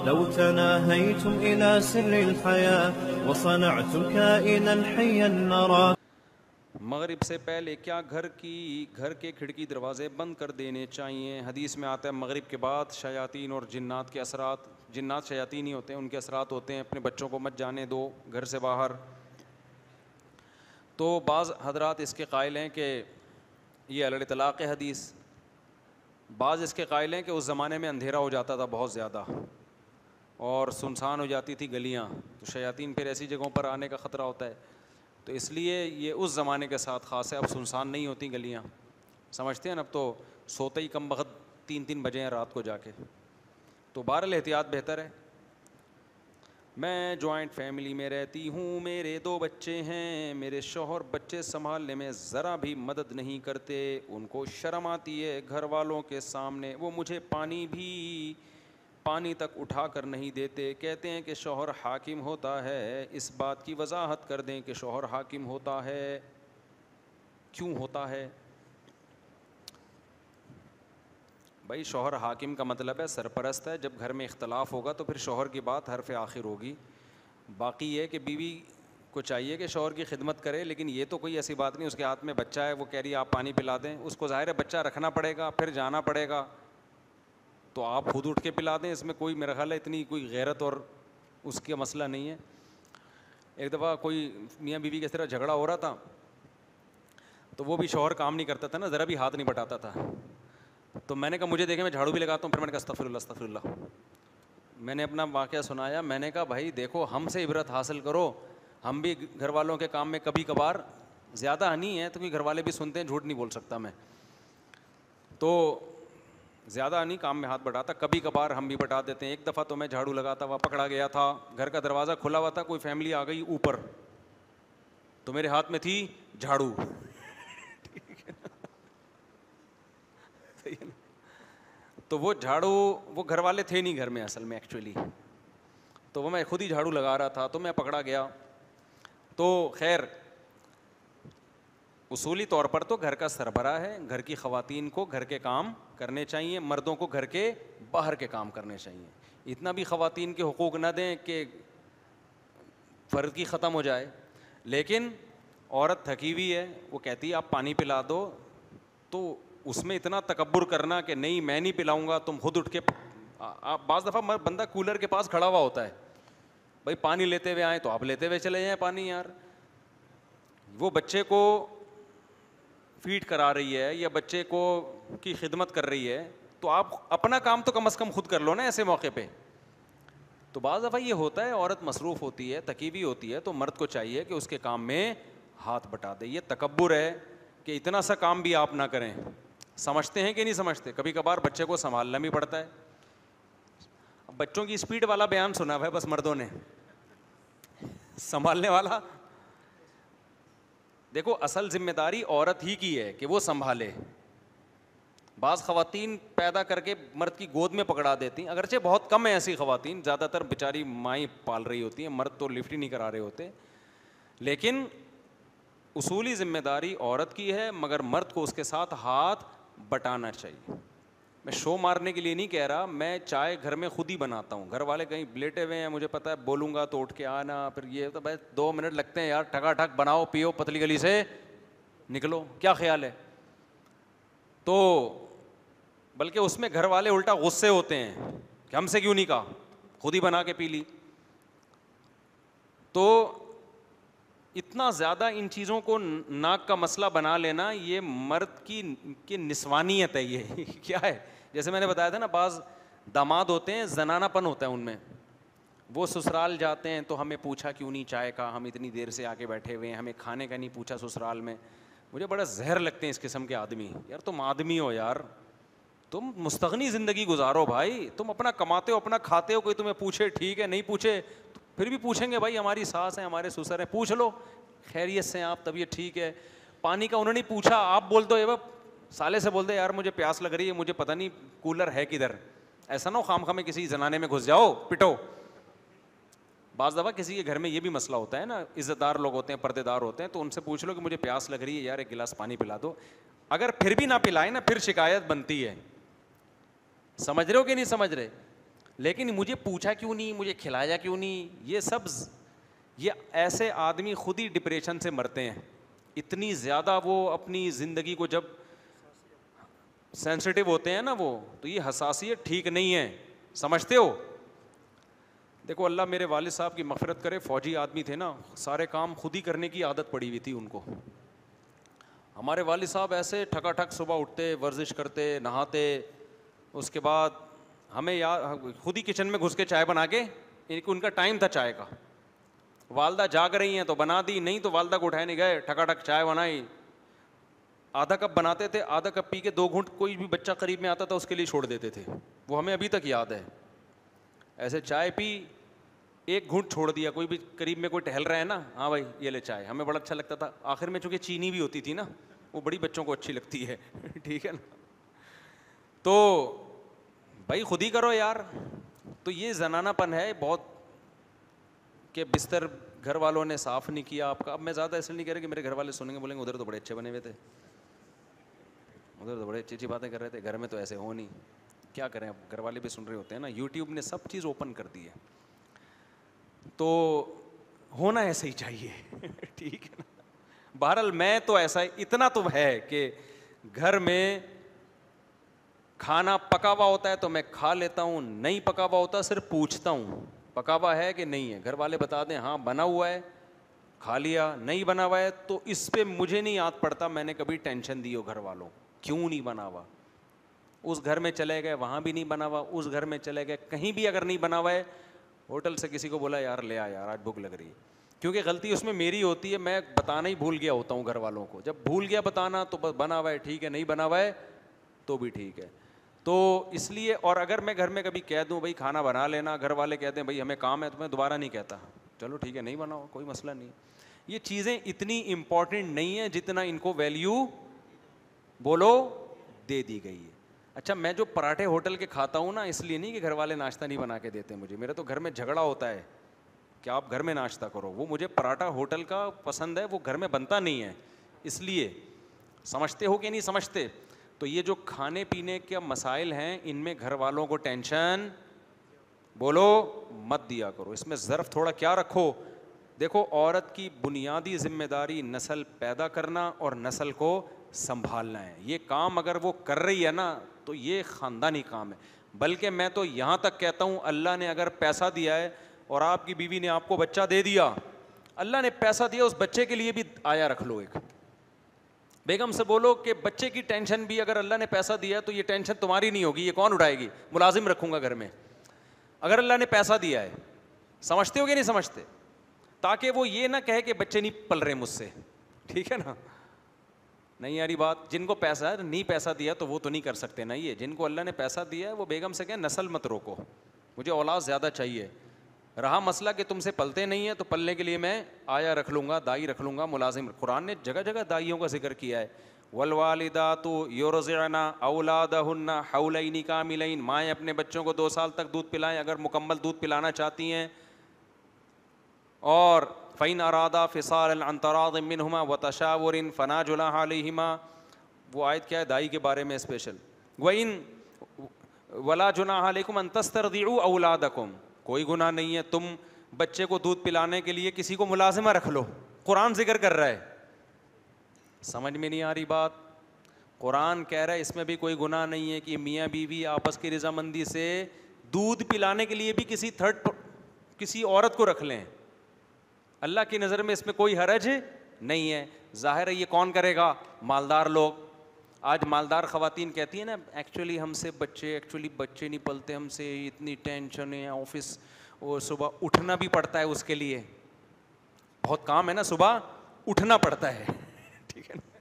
لو تناهيتم إلى سر الحياة وصنعتم كائنا حيا نرى. مغرب سے پہلے کیا گھر کے کھڑکی دروازے بند کر دینے چاہیے؟ حدیث میں آتا ہے مغرب کے بعد شیاطین اور جنات کے اثرات، جنات شیاطین ہی ہوتے ہیں، ان کے اثرات ہوتے ہیں، اپنے بچوں کو مت جانے دو گھر سے باہر. تو بعض حضرات اس کے قائل ہیں کہ یہ علی الاطلاق ہے حدیث. بعض اس کے قائل ہیں کہ اس زمانے میں اندھیرا ہو جاتا تھا بہت زیادہ اور سنسان ہو جاتی تھی گلیاں، تو شیاطین پھر ایسی جگہوں پر آنے کا خطرہ ہوتا ہے، تو اس لیے یہ اس زمانے کے ساتھ خاص ہے. اب سنسان نہیں ہوتی گلیاں، سمجھتے ہیں نا، اب تو سوتے ہی کم وقت 3 بجے ہیں رات کو جا کے. تو بہرحال احتیاط بہتر ہے. میں جوائنٹ فیملی میں رہتی ہوں، میرے 2 بچے ہیں، میرے شوہر بچے سنبھالنے میں ذرا بھی مدد نہیں کرتے، ان کو شرم آتی ہے گھر والوں کے سامنے، وہ مجھے پانی تک اٹھا کر نہیں دیتے، کہتے ہیں کہ شوہر حاکم ہوتا ہے. اس بات کی وضاحت کر دیں کہ شوہر حاکم ہوتا ہے کیوں ہوتا ہے؟ بھائی شوہر حاکم کا مطلب ہے سرپرست ہے. جب گھر میں اختلاف ہوگا تو پھر شوہر کی بات حرف آخر ہوگی. باقی یہ کہ بیوی کو چاہیے کہ شوہر کی خدمت کرے، لیکن یہ تو کوئی ایسی بات نہیں اس کے ہاتھ میں بچہ ہے، وہ کہہ رہی ہے آپ پانی پلا دیں، اس کو ظاہر ہے بچہ رکھنا پڑے گا، پھر جانا پڑے گا، تو آپ خود اٹھ کے پلا دیں. اس میں کوئی میرا خیال ہے اتنی کوئی غیرت اور اس کا مسئلہ نہیں ہے. ایک دفعہ کوئی میاں بیوی کی طرح جھگڑا ہو رہا تھا، تو وہ بھی شوہر کام نہیں کرتا تھا نا، ذرا بھی ہاتھ نہیں بٹاتا تھا. تو میں نے کہا مجھے دیکھیں میں جھاڑو بھی لگاتا ہوں، پھر میں نے کہا استغفر اللہ استغفر اللہ. میں نے اپنا واقعہ سنایا، میں نے کہا بھائی دیکھو ہم سے عبرت حاصل کرو، ہم بھی گھر والوں کے کام میں کبھی کبھار، زیادہ نہیں ہے تو گھر والے بھی سنتے ہیں، جھوٹ نہیں بول سکتا میں، تو زیادہ نہیں کام میں ہاتھ بٹاتا، کبھی کبھار ہم بھی بٹا دیتے ہیں. ایک دفعہ تو میں جھاڑو لگاتا ہوا پکڑا گیا تھا، گھر کا دروازہ کھلا ہوا تھا، کوئی فیملی آ گئی اوپر، تو میرے ہاتھ میں تھی جھاڑو. تو وہ جھاڑو، وہ گھر والے تھے نہیں گھر میں اصل میں ایکچولی، تو وہ میں خود ہی جھاڑو لگا رہا تھا، تو میں پکڑا گیا. تو خیر اصولی طور پر تو گھر کا سربراہ ہے، گھر کی خواتین کو گھر کے کام کرنے چاہیے، مردوں کو گھر کے باہر کے کام کرنے چاہیے. اتنا بھی خواتین کے حقوق نہ دیں کہ فرض کی ختم ہو جائے. لیکن عورت تھکی ہوئی ہے، وہ کہتی ہے آپ پانی پلا دو، تو اس میں اتنا تکبر کرنا کہ نہیں میں نہیں پلاؤں گا، تم خود اٹھ کے. بعض دفعہ بندہ کولر کے پاس کھڑا ہوا ہوتا ہے، بھائی پانی لیتے ہوئے آئیں تو آپ لیتے ہوئے چلے جائیں پانی. یار وہ بچے کو فیڈ کرا رہی ہے یا بچے کو کی خدمت کر رہی ہے، تو آپ اپنا کام تو کم از کم خود کر لو نا ایسے موقع پہ. تو بعض دفعہ یہ ہوتا ہے عورت مصروف ہوتی ہے، تکی ہوئی ہوتی ہے، تو مرد کو چاہیے کہ اس کے کام میں ہاتھ بٹا دے. یہ تکبر ہے کہ اتنا سا کام بھی آپ نہ کریں. سمجھتے ہیں کہ نہیں سمجھتے؟ کبھی کبھار بچے کو سنبھالنا بھی پڑتا ہے. بچوں کی اسپیڈ والا بیان سنا ہے بس مردوں نے، سنبھالنے والا دیکھو اصل ذمہ داری عورت ہی کی ہے کہ وہ سنبھالے. بعض خواتین پیدا کر کے مرد کی گود میں پکڑا دیتی ہیں، اگرچہ بہت کم ہیں ایسی خواتین، زیادہ تر بیچاری مائیں پال رہی ہوتی ہیں، مرد تو لفٹ ہی نہیں کرا رہے ہوتے. لیکن اصولی ذمہ داری عورت کی ہے، مگر مرد کو اس کے ساتھ ہاتھ بٹانا چاہیے. میں شو مارنے کے لیے نہیں کہہ رہا، میں چائے گھر میں خود ہی بناتا ہوں. گھر والے کہیں لیٹے ہوئے ہیں، مجھے پتا ہے بولوں گا تو اٹھ کے آنا، پھر یہ تو بھائی 2 منٹ لگتے ہیں یار، ٹھگا ٹھگ بناؤ پیو پتلی گلی سے نکلو، کیا خیال ہے؟ تو بلکہ اس میں گھر والے الٹا غصے ہوتے ہیں کہ ہم سے کیوں نہیں کہا، خود ہی بنا کے پی لی. تو اتنا زیادہ ان چیزوں کو ناک کا مسئلہ بنا لینا، یہ مرد کی نسوانیت ہے. یہ کیا ہے؟ جیسے میں نے بتایا تھا نا، بعض داماد ہوتے ہیں زنانہ پن ہوتا ہے ان میں، وہ سسرال جاتے ہیں تو ہمیں پوچھا کیوں نہیں چائے کا، ہم اتنی دیر سے آ کے بیٹھے ہوئے ہیں، ہمیں کھانے کا نہیں پوچھا سسرال میں. مجھے بڑا زہر لگتے ہیں اس قسم کے آدمی. یار تم آدمی ہو یار، تم مستغنی زندگی گزارو بھائی، تم اپنا کماتے ہو اپنا کھاتے ہو، کوئی تمہیں پوچھے ٹھیک ہے، نہیں پوچھے پھر بھی پوچھیں گے بھائی ہماری ساس ہیں ہمارے سسر ہیں، پوچھ لو خیریت سے آپ، طبیعت ٹھیک ہے. پانی کا انہوں نے پوچھا، آپ بول دو سالے سے بول دے یار مجھے پیاس لگ رہی ہے، مجھے پتہ نہیں کولر ہے کدھر. ایسا نہ ہو خام خواہ میں کسی زنانے میں گھس جاؤ پٹو. بعض دفعہ کسی کے گھر میں یہ بھی مسئلہ ہوتا ہے نا، عزت دار لوگ ہوتے ہیں، پردے دار ہوتے ہیں، تو ان سے پوچھ لو کہ مجھے پیاس لگ رہی ہے یار، 1 گلاس پانی پلا دو. اگر پھر بھی نہ پلائے نا، پھر شکایت بنتی ہے. سمجھ رہے ہو کہ نہیں سمجھ رہے؟ لیکن مجھے پوچھا کیوں نہیں, مجھے کھلایا کیوں نہیں, یہ ایسے آدمی خود ہی ڈپریشن سے مرتے ہیں. اتنی زیادہ وہ اپنی زندگی کو جب سینسٹیو ہوتے ہیں نا وہ, تو یہ حساسیت ٹھیک نہیں ہے, سمجھتے ہو. دیکھو اللہ میرے والد صاحب کی مغفرت کرے, فوجی آدمی تھے نا, سارے کام خود ہی کرنے کی عادت پڑی ہوئی تھی ان کو. ہمارے والد صاحب ایسے ٹھکا ٹھک صبح اٹھتے, ورزش کرتے, نہاتے, اس کے بعد ہمیں خود ہی کچن میں گھس کے چائے بنا کے, ان کا ٹائم تھا چائے کا, والدہ جاگ رہی ہیں تو بنا دی, نہیں تو والدہ کو اٹھائے نہیں گئے, ٹھکا ٹھک چائے بنائی, آدھا کپ بناتے تھے, آدھا کپ پی کے 2 گھونٹ کوئی بھی بچہ قریب میں آتا تھا اس کے لیے چھوڑ دیتے تھے, وہ ہمیں ابھی تک یاد ہے. ایسے چائے پی, 1 گھونٹ چھوڑ دیا, کوئی بھی قریب میں کوئی ٹہل رہا ہے نا, ہاں بھائی یہ لے چائے, ہمیں بڑا اچھا لگتا تھا. آخر میں چونکہ چینی بھی ہوتی تھی نا, وہ بڑی بچوں کو اچھی لگتی ہے, ٹھیک ہے نا. تو بھائی خود ہی کرو یار. تو یہ زنانہ پن ہے بہت, کہ بستر گھر والوں نے صاف نہیں کیا آپ کا. اب میں زیادہ ایسے نہیں کہہ رہا کہ میرے گھر والے سنیں گے بولیں گے ادھر تو بڑے اچھے بنے ہوئے تھے, ادھر تو بڑے اچھی اچھی باتیں کر رہے تھے, گھر میں تو ایسے ہو نہیں. کیا کریں, اب گھر والے بھی سن رہے ہوتے ہیں نا, یوٹیوب نے سب چیز اوپن کر دی ہے, تو ہونا ایسا ہی چاہیے, ٹھیک ہے نا. بہرحال میں تو ایسا اتنا تو ہے کہ گھر میں کھانا پکا ہوا ہوتا ہے تو میں کھا لیتا ہوں, نہیں پکا ہوا ہوتا صرف پوچھتا ہوں پکا ہوا ہے کہ نہیں ہے. گھر والے بتا دیں ہاں بنا ہوا ہے, کھا لیا, نہیں بنا ہوا ہے تو اس پہ مجھے نہیں یاد پڑتا میں نے کبھی ٹینشن دی ہو گھر والوں, کیوں نہیں بنا ہوا. اس گھر میں چلے گئے وہاں بھی نہیں بنا ہوا, اس گھر میں چلے گئے کہیں بھی اگر نہیں بنا ہوا ہے, ہوٹل سے کسی کو بولا یار لے آ یار آج بھوک لگ رہی ہے, کیونکہ غلطی اس میں میری ہوتی ہے, میں بتانا ہی بھول گیا ہوتا ہوں گھر والوں کو. جب بھول گیا بتانا تو بس بنا ہوا ہے ٹھیک ہے, نہیں بنا ہوا ہے تو بھی ٹھیک ہے. تو اس لیے, اور اگر میں گھر میں کبھی کہہ دوں بھائی کھانا بنا لینا, گھر والے کہتے ہیں بھائی ہمیں کام ہے, تو میں دوبارہ نہیں کہتا, چلو ٹھیک ہے نہیں بناؤ کوئی مسئلہ نہیں. یہ چیزیں اتنی امپورٹنٹ نہیں ہیں جتنا ان کو ویلیو بولو دے دی گئی ہے. اچھا میں جو پراٹھے ہوٹل کے کھاتا ہوں نا, اس لیے نہیں کہ گھر والے ناشتہ نہیں بنا کے دیتے مجھے, میرے تو گھر میں جھگڑا ہوتا ہے کہ آپ گھر میں ناشتہ کرو, وہ مجھے پراٹھا ہوٹل کا پسند ہے, وہ گھر میں بنتا نہیں ہے. اس لیے سمجھتے ہو کہ نہیں سمجھتے. تو یہ جو کھانے پینے کے مسائل ہیں ان میں گھر والوں کو ٹینشن بولو مت دیا کرو. اس میں ظرف تھوڑا کیا رکھو, دیکھو عورت کی بنیادی ذمہ داری نسل پیدا کرنا اور نسل کو سنبھالنا ہے. یہ کام اگر وہ کر رہی ہے نا تو یہ خاندانی کام ہے. بلکہ میں تو یہاں تک کہتا ہوں, اللہ نے اگر پیسہ دیا ہے اور آپ کی بیوی نے آپ کو بچہ دے دیا, اللہ نے پیسہ دیا, اس بچے کے لیے بھی آیا رکھ لو. ایک بیگم سے بولو کہ بچے کی ٹینشن بھی اگر اللہ نے پیسہ دیا ہے تو یہ ٹینشن تمہاری نہیں ہوگی, یہ کون اٹھائے گی, ملازم رکھوں گا گھر میں اگر اللہ نے پیسہ دیا ہے. سمجھتے ہو کہ نہیں سمجھتے, تاکہ وہ یہ نہ کہے کہ بچے نہیں پل رہے مجھ سے, ٹھیک ہے نا. نہیں یاری بات, جن کو پیسہ نہیں پیسہ دیا تو وہ تو نہیں کر سکتے نا. یہ جن کو اللہ نے پیسہ دیا ہے وہ بیگم سے کہیں نسل مت روکو, مجھے اولاد زیادہ چاہیے. رہا مسئلہ کہ تم سے پلتے نہیں ہیں تو پلنے کے لیے میں آیا رکھ لوں گا, دائی رکھ لوں گا, ملازم. قرآن نے جگہ جگہ دائیوں کا ذکر کیا ہے. والوالدات یرضعن اولادہن حولین کاملین, مائیں اپنے بچوں کو 2 سال تک دودھ پلائیں اگر مکمل دودھ پلانا چاہتی ہیں. اور فَإِنْ أَرَادَا فِصَالًا عَنْ تَرَاضٍ مِّنْهُمَا وَتَشَاوُرٍ فَلَا جُنَاحَ عَلَيْهِمَا. وہ آیت کیا ہے دائی کے بارے میں اسپیشل. وَإِنْ وَلَا جُنَاحَ عَلَيْكُمْ أَن تَسْتَرْضِعُوا أَوْلَادَكُمْ, کوئی گناہ نہیں ہے تم بچے کو دودھ پلانے کے لیے کسی کو ملازمہ رکھ لو. قرآن ذکر کر رہا ہے, سمجھ میں نہیں آ رہی بات. قرآن کہہ رہا ہے اس میں بھی کوئی گناہ نہیں ہے کہ میاں بیوی آپس کی رضامندی سے دودھ پلانے کے لیے بھی کسی عورت کو رکھ لیں. اللہ کی نظر میں اس میں کوئی حرج نہیں ہے. ظاہر ہے یہ کون کرے گا, مالدار لوگ. آج مالدار خواتین کہتی ہیں نا ایکچولی ہم سے بچے نہیں پلتے, ہم سے اتنی ٹینشن ہے, آفس اور صبح اٹھنا بھی پڑتا ہے, اس کے لیے بہت کام ہے نا, صبح اٹھنا پڑتا ہے, ٹھیک ہے نا,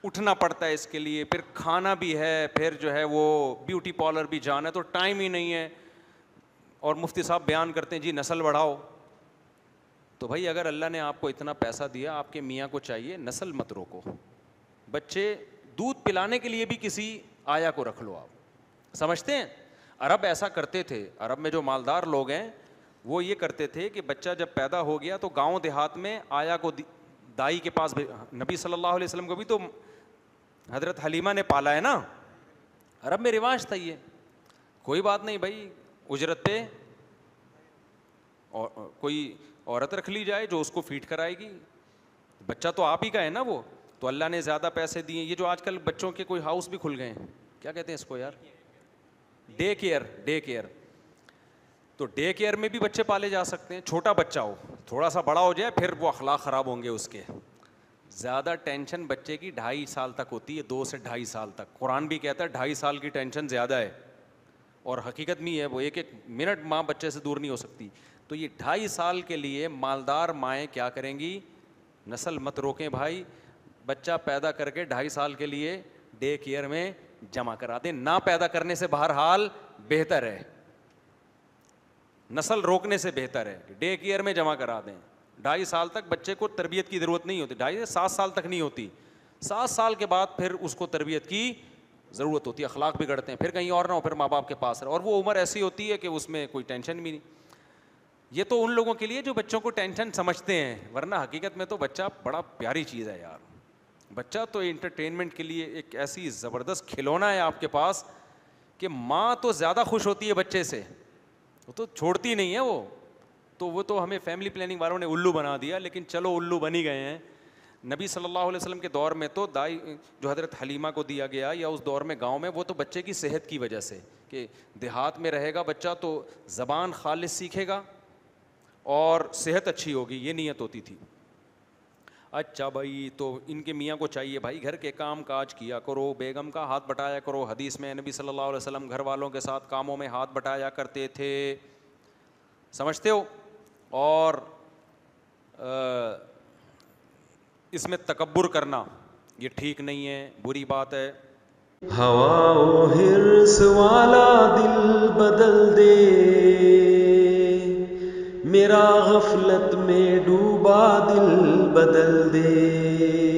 اٹھنا پڑتا ہے اس کے لیے, پھر کھانا بھی ہے, پھر جو ہے وہ بیوٹی پارلر بھی جانا ہے, تو ٹائم ہی نہیں ہے. اور مفتی صاحب بیان کرتے ہیں جی نسل بڑھاؤ. تو بھائی اگر اللہ نے آپ کو اتنا پیسہ دیا, آپ کے میاں کو چاہیے نسل مت روکو, بچے دودھ پلانے کے لیے بھی کسی آیا کو رکھ لو. آپ سمجھتے ہیں عرب ایسا کرتے تھے, عرب میں جو مالدار لوگ ہیں وہ یہ کرتے تھے کہ بچہ جب پیدا ہو گیا تو گاؤں دیہات میں آیا کو دائی کے پاس, نبی صلی اللہ علیہ وسلم کو بھی تو حضرت حلیمہ نے پالا ہے نا, عرب میں رواج تھا یہ. کوئی بات نہیں بھائی اجرت پہ اور کوئی عورت رکھ لی جائے جو اس کو فیڈ کرائے گی. بچہ تو آپ ہی کا ہے نا وہ, تو اللہ نے زیادہ پیسے دیے. یہ جو آج کل بچوں کے کوئی ہاؤس بھی کھل گئے ہیں, کیا کہتے ہیں اس کو یار, ڈے کیئر. تو ڈے کیئر میں بھی بچے پالے جا سکتے ہیں. چھوٹا بچہ ہو, تھوڑا سا بڑا ہو جائے پھر وہ اخلاق خراب ہوں گے اس کے. زیادہ ٹینشن بچے کی 2.5 سال تک ہوتی ہے, 2 سے 2.5 سال تک. قرآن بھی کہتا ہے 2.5 سال کی ٹینشن زیادہ ہے, اور حقیقت میں ہے وہ 1 منٹ ماں بچے سے دور نہیں ہو سکتی. تو یہ 2.5 سال کے لیے مالدار مائیں کیا کریں گی, نسل مت روکیں بھائی, بچہ پیدا کر کے 2.5 سال کے لیے ڈے کیئر میں جمع کرا دیں. نہ پیدا کرنے سے بہرحال بہتر ہے, نسل روکنے سے بہتر ہے کہ ڈے کیئر میں جمع کرا دیں. 2.5 سال تک بچے کو تربیت کی ضرورت نہیں ہوتی, 2.5 سے 7 سال تک نہیں ہوتی. 7 سال کے بعد پھر اس کو تربیت کی ضرورت ہوتی ہے, اخلاق بگڑتے ہیں, پھر کہیں اور نہ ہو, پھر ماں باپ کے پاس رہے. اور وہ عمر ایسی ہوتی ہے کہ اس میں کوئی ٹینشن بھی نہیں. یہ تو ان لوگوں کے لیے جو بچوں کو ٹینشن سمجھتے ہیں, ورنہ حقیقت میں تو بچہ بڑا پیاری چیز ہے یار. بچہ تو انٹرٹینمنٹ کے لیے ایک ایسی زبردست کھلونا ہے آپ کے پاس کہ ماں تو زیادہ خوش ہوتی ہے بچے سے, وہ تو چھوڑتی نہیں ہے وہ تو ہمیں فیملی پلاننگ والوں نے الو بنا دیا, لیکن چلو الو بنی گئے ہیں. نبی صلی اللہ علیہ وسلم کے دور میں تو دائی جو حضرت حلیمہ کو دیا گیا, یا اس دور میں گاؤں میں, وہ تو بچے کی صحت کی وجہ سے, کہ دیہات میں رہے گا بچہ تو زبان خالص سیکھے گا اور صحت اچھی ہوگی, یہ نیت ہوتی تھی. اچھا بھائی, تو ان کے میاں کو چاہیے بھائی گھر کے کام کاج کیا کرو, بیگم کا ہاتھ بٹایا کرو. حدیث میں نبی صلی اللہ علیہ وسلم گھر والوں کے ساتھ کاموں میں ہاتھ بٹایا کرتے تھے, سمجھتے ہو. اور اس میں تکبر کرنا یہ ٹھیک نہیں ہے, بری بات ہے. ہوا و حرص والا دل بدل دے, میرا غفلت میں ڈوبا دل بدل دے.